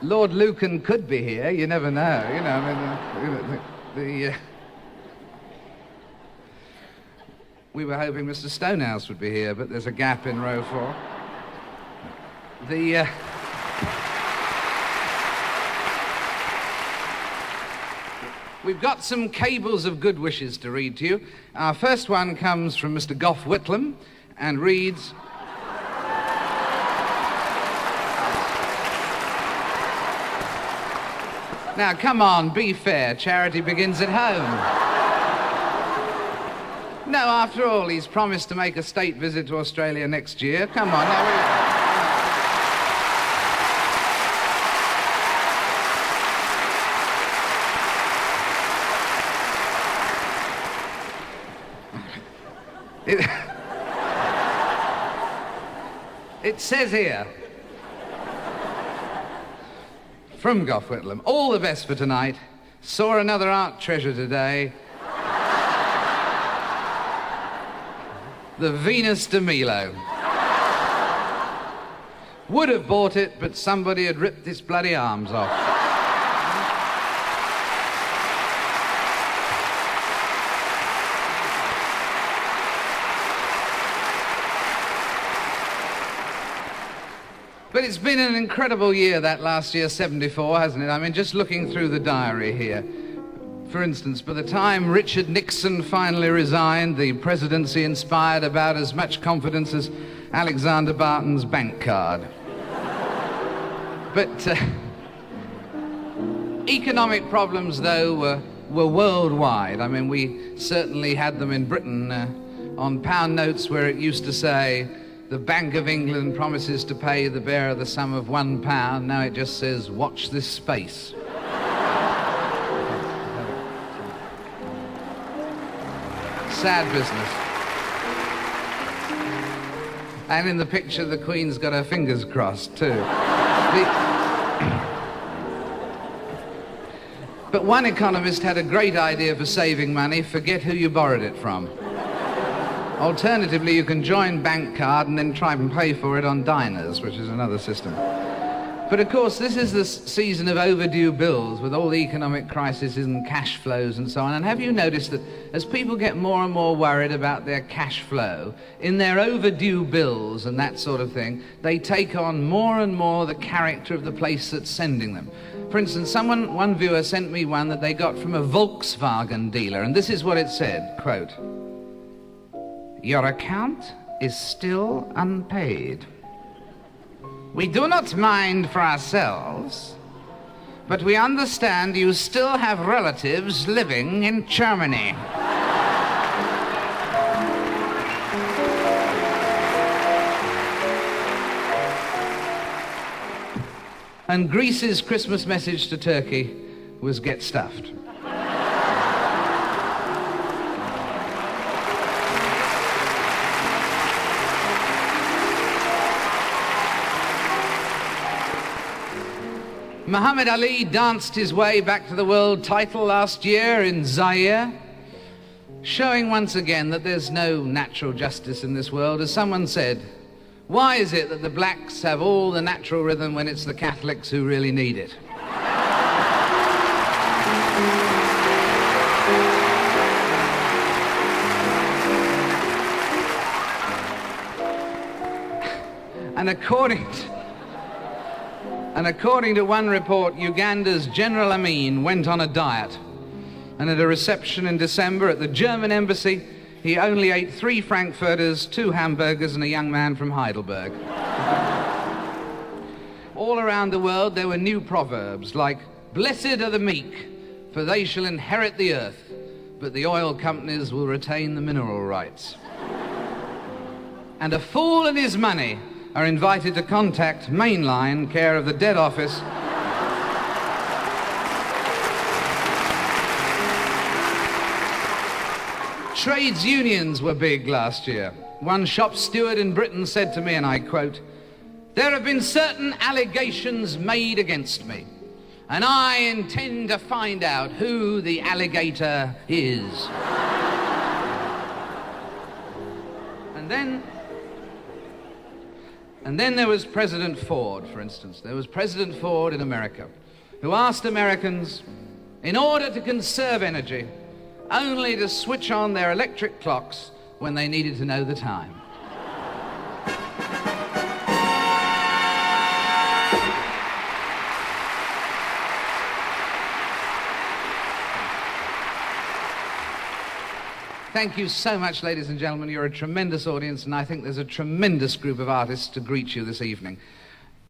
Lord Lucan could be here, you never know, you know, I mean, we were hoping Mr. Stonehouse would be here, but there's a gap in row 4. We've got some cables of good wishes to read to you. Our first one comes from Mr. Gough Whitlam and reads... Now, come on, be fair. Charity begins at home. No, after all, he's promised to make a state visit to Australia next year. Come on, now It says here, from Gough Whitlam, all the best for tonight. Saw another art treasure today. The Venus de Milo. Would have bought it, but somebody had ripped his bloody arms off. But it's been an incredible year, that last year, 74, hasn't it? I mean, just looking through the diary here. For instance, by the time Richard Nixon finally resigned, the presidency inspired about as much confidence as Alexander Barton's bank card. But economic problems, though, were worldwide. I mean, we certainly had them in Britain on pound notes where it used to say, the Bank of England promises to pay the bearer the sum of £1. Now it just says, watch this space. Sad business. And in the picture, the Queen's got her fingers crossed, too. But one economist had a great idea for saving money: forget who you borrowed it from. Alternatively, you can join bank card and then try and pay for it on diners, which is another system. But of course, this is the season of overdue bills with all the economic crises and cash flows and so on. And have you noticed that as people get more and more worried about their cash flow, in their overdue bills and that sort of thing, they take on more and more the character of the place that's sending them. For instance, one viewer sent me one that they got from a Volkswagen dealer, and this is what it said, quote, "Your account is still unpaid. We do not mind for ourselves, but we understand you still have relatives living in Germany." And Greece's Christmas message to Turkey was get stuffed. Muhammad Ali danced his way back to the world title last year in Zaire, showing once again that there's no natural justice in this world. As someone said, why is it that the blacks have all the natural rhythm when it's the Catholics who really need it? And according to one report, Uganda's General Amin went on a diet. And at a reception in December at the German embassy, he only ate 3 frankfurters, 2 hamburgers, and a young man from Heidelberg. All around the world, there were new proverbs like, "Blessed are the meek, for they shall inherit the earth, but the oil companies will retain the mineral rights." And a fool and his money are invited to contact Mainline, care of the Dead Office, Trades unions were big last year. One shop steward in Britain said to me, and I quote, "There have been certain allegations made against me, and I intend to find out who the alligator is." And then there was President Ford, for instance. There was President Ford in America, who asked Americans, in order to conserve energy, only to switch on their electric clocks when they needed to know the time. Thank you so much, ladies and gentlemen. You're a tremendous audience, and I think there's a tremendous group of artists to greet you this evening.